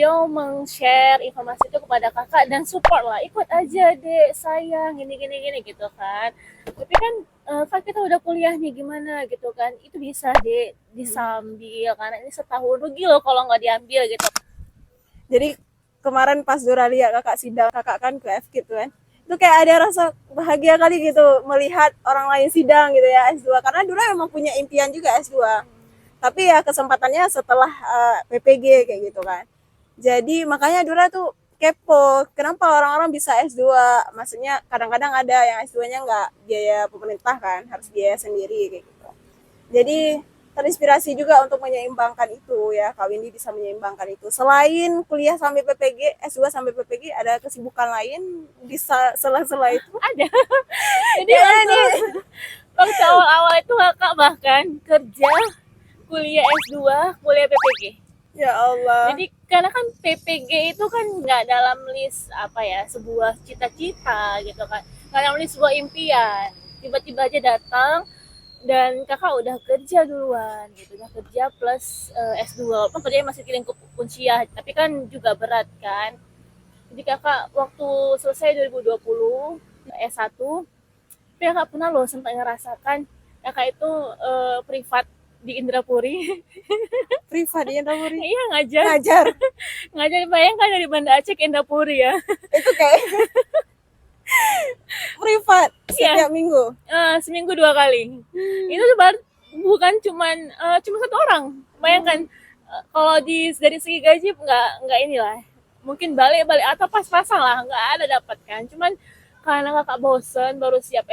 Beliau meng-share informasi itu kepada kakak dan support lah, ikut aja dek sayang gini gini gini gitu kan. Tapi kan kan kita udah kuliah nih gimana gitu kan, itu bisa dek disambil karena ini setahun, rugi loh kalau nggak diambil gitu. Jadi kemarin pas Dura lihat kakak sidang, kakak kan ke FKIP tuh kan, itu kayak ada rasa bahagia kali gitu melihat orang lain sidang gitu ya S2, karena Dura emang punya impian juga S2, tapi ya kesempatannya setelah PPG kayak gitu kan. Jadi makanya Dura tuh kepo kenapa orang-orang bisa S2, maksudnya kadang-kadang ada yang S2-nya nggak biaya pemerintah kan, harus biaya sendiri kayak gitu. Jadi terinspirasi juga untuk menyeimbangkan itu ya, Kak Windy bisa menyeimbangkan itu. Selain kuliah sampai PPG, S2 sampai PPG, ada kesibukan lain di sela-sela itu? Ada. Jadi Ya waktu nih. waktu awal-awal itu kakak bahkan kerja, kuliah S2, kuliah PPG. Ya Allah. Jadi karena kan PPG itu kan nggak dalam list apa ya, sebuah cita-cita gitu kan, nggak dalam list sebuah impian. Tiba-tiba aja datang dan kakak udah kerja duluan gitu, udah kerja plus S2, walaupun kerjanya masih di lingkup unsiyah tapi kan juga berat kan. Jadi kakak waktu selesai 2020 S1, tapi kakak pernah loh sempat ngerasakan kakak itu privat di Indrapuri. Privat ya Indapuri. Iya, ngajar. Ngajar. Ngajar, bayangkan dari Banda Aceh ke Indrapuri ya. Itu kayak privat Iya, setiap minggu. seminggu 2 kali. Itu tuh bukan cuma satu orang. Bayangkan kalau dari segi gaji nggak inilah. Mungkin balik-balik atau pas-pasan lah, nggak ada dapat kan. Cuman karena kakak bosen baru siap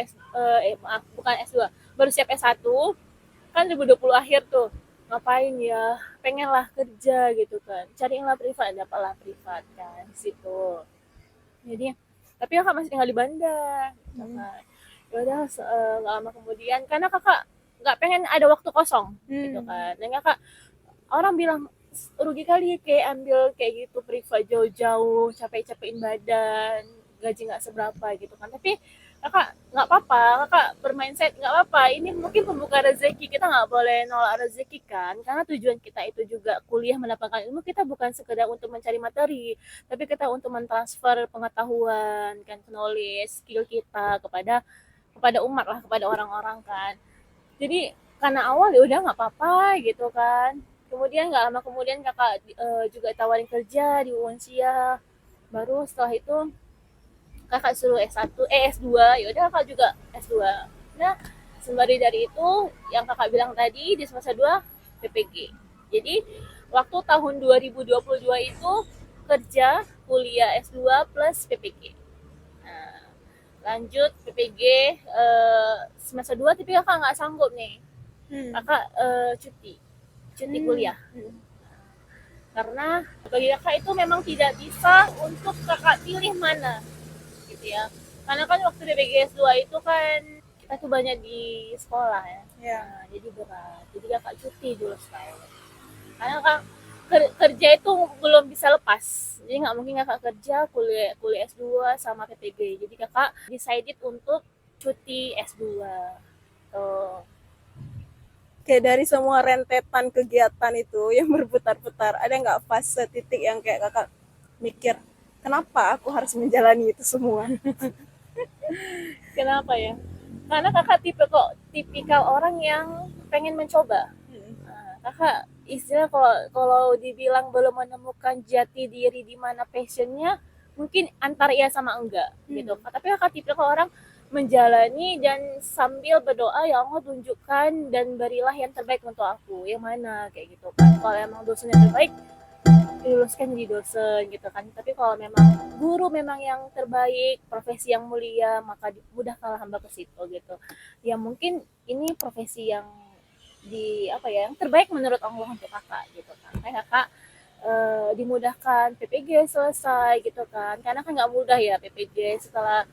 maaf bukan S2, baru siap S1 kan 2020 akhir tuh. Ngapain ya? Pengen lah kerja gitu kan. Carilah privat, dapatlah privat kan situ. Jadi tapi kakak masih tinggal di Banda gitu kan. Ya udah nggak lama kemudian karena kakak nggak pengen ada waktu kosong gitu kan, dan kakak orang bilang rugi kali kayak ambil kayak gitu privat jauh-jauh, capek-capekin badan, gaji nggak seberapa gitu kan. Tapi kakak nggak apa-apa, kakak bermindset nggak apa-apa, ini mungkin pembuka rezeki, kita nggak boleh nolak rezeki kan, karena tujuan kita itu juga kuliah mendapatkan ilmu, kita bukan sekedar untuk mencari materi, tapi kita untuk mentransfer pengetahuan kan, knowledge, skill kita kepada umat lah, kepada orang-orang kan. Jadi karena awal ya udah nggak apa-apa gitu kan. Kemudian nggak lama kemudian kakak juga tawarin kerja di Unsia. Baru setelah itu kakak suruh S1 S2, ya udah kakak juga S2. Nah, sembari dari itu yang kakak bilang tadi di semester 2 PPG. Jadi waktu tahun 2022 itu kerja, kuliah S2 plus PPG. Nah, lanjut PPG semester 2 tapi kakak nggak sanggup nih. Kakak cuti kuliah. Karena bagi kakak itu memang tidak bisa untuk kakak pilih mana gitu ya. Karena kan waktu BPJS 2 itu kan kita tuh banyak di sekolah ya. Ya. Nah, jadi berat. Jadi kakak cuti dulu setahun. Karena kak kerja itu belum bisa lepas. Jadi nggak mungkin kakak kerja, kuliah kuliah S2 sama PPG. Jadi kakak decided untuk cuti S2. Tuh. Kayak dari semua rentetan kegiatan itu yang berputar-putar, ada nggak fase titik yang kayak kakak mikir, kenapa aku harus menjalani itu semua? Kenapa ya? Karena kakak tipikal orang yang pengen mencoba. Nah, kakak istilah kalau kalau dibilang belum menemukan jati diri di mana passionnya, mungkin antara iya sama enggak gitu. Tapi kakak tipikal orang menjalani dan sambil berdoa, ya Allah tunjukkan dan berilah yang terbaik untuk aku, yang mana kayak gitu kan. Kalau emang dosen yang terbaik, diluluskan jadi dosen gitu kan. Tapi kalau memang guru memang yang terbaik, profesi yang mulia, maka mudahkanlah hamba ke situ gitu. Ya mungkin ini profesi yang di apa ya, yang terbaik menurut Allah untuk kakak gitu kan. Kayak kakak dimudahkan PPG selesai gitu kan, karena kan nggak mudah ya PPG. Setelah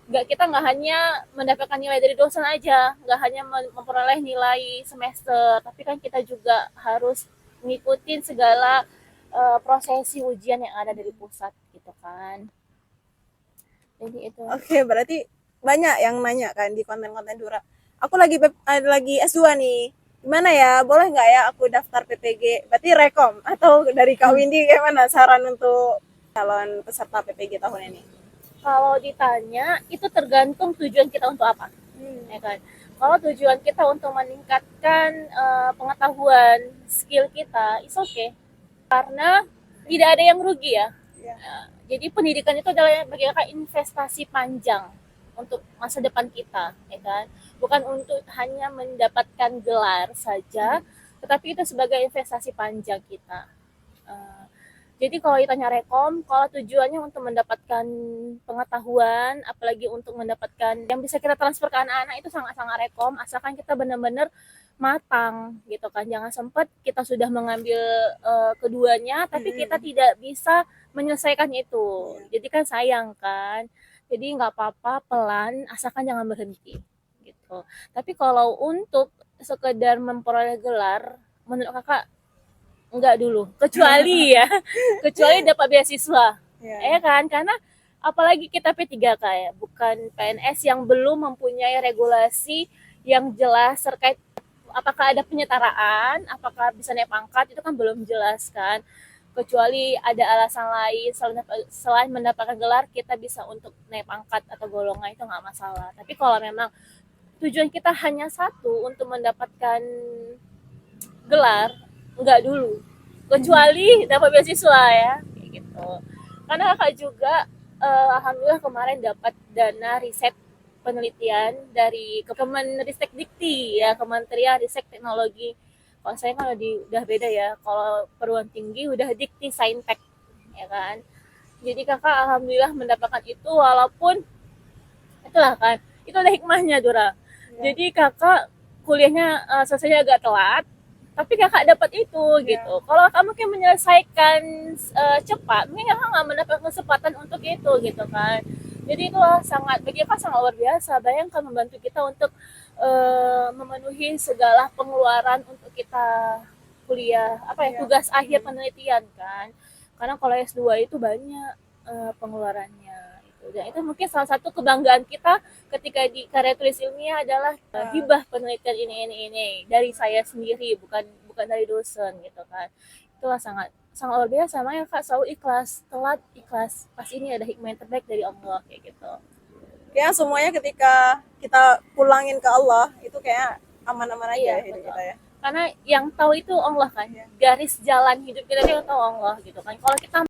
kita nggak hanya mendapatkan nilai dari dosen aja, nggak hanya memperoleh nilai semester, tapi kan kita juga harus ngikutin segala prosesi ujian yang ada dari pusat gitu kan. Jadi itu. Oke, berarti banyak yang nanya kan di konten-konten Dura. Aku lagi S2 nih. gimana ya, boleh nggak ya aku daftar PPG? Berarti rekom atau dari Kak Windy gimana saran untuk calon peserta PPG tahun ini? Kalau ditanya, itu tergantung tujuan kita untuk apa, ya kan? Kalau tujuan kita untuk meningkatkan pengetahuan, skill kita, is okay. Karena tidak ada yang rugi ya. Ya. Jadi pendidikan itu adalah bagi kakak investasi panjang untuk masa depan kita, ya kan? Bukan untuk hanya mendapatkan gelar saja, tetapi itu sebagai investasi panjang kita. Eh, jadi kalau ditanya rekom, kalau tujuannya untuk mendapatkan pengetahuan, apalagi untuk mendapatkan yang bisa kita transfer ke anak-anak, itu sangat-sangat rekom, asalkan kita benar-benar matang gitu kan. Jangan sempat kita sudah mengambil keduanya, tapi kita tidak bisa menyelesaikan itu. Jadi kan sayang kan. Jadi nggak apa-apa, pelan, asalkan jangan berhenti gitu. Tapi kalau untuk sekedar memperoleh gelar, menurut kakak enggak dulu, kecuali ya, kecuali dapat beasiswa, Ya. ya kan? Karena apalagi kita P3K ya, bukan PNS yang belum mempunyai regulasi yang jelas terkait apakah ada penyetaraan, apakah bisa naik pangkat, itu kan belum jelas kan. Kecuali ada alasan lain selain mendapatkan gelar, kita bisa untuk naik pangkat atau golongan, itu nggak masalah. Tapi kalau memang tujuan kita hanya satu, untuk mendapatkan gelar, enggak dulu, kecuali dapat beasiswa ya, kayak gitu. Karena kakak juga alhamdulillah kemarin dapat dana riset penelitian dari Kemenristek Dikti ya, Kementerian Riset Teknologi. Kalau saya kan udah beda ya, kalau perguruan tinggi udah Dikti Saintek, ya kan. Jadi kakak alhamdulillah mendapatkan itu, walaupun itulah kan, itu ada hikmahnya Dura. Jadi kakak kuliahnya selesainya agak telat, tapi kakak dapat itu gitu. Kalau kamu mungkin menyelesaikan cepat, mungkin kakak nggak mendapat kesempatan untuk itu gitu kan. Jadi itu sangat, bagi kakak sangat luar biasa. Bayangkan membantu kita untuk memenuhi segala pengeluaran untuk kita kuliah, apa ya, tugas akhir penelitian kan. Karena kalau S2 itu banyak pengeluarannya. Dan itu mungkin salah satu kebanggaan kita ketika di karya tulis ilmiah adalah hibah penelitian ini dari saya sendiri, bukan bukan dari dosen gitu kan. Itulah sangat sangat luar biasa. Makanya kak selalu ikhlas, telat ikhlas, pas ini ada hikmah yang terbaik dari Allah kayak gitu. Ya semuanya ketika kita pulangin ke Allah itu kayak aman-aman aja Iya, hidup betul. kita ya. Karena yang tahu itu Allah kan, garis jalan hidup kita itu tahu Allah gitu kan. Kalau kita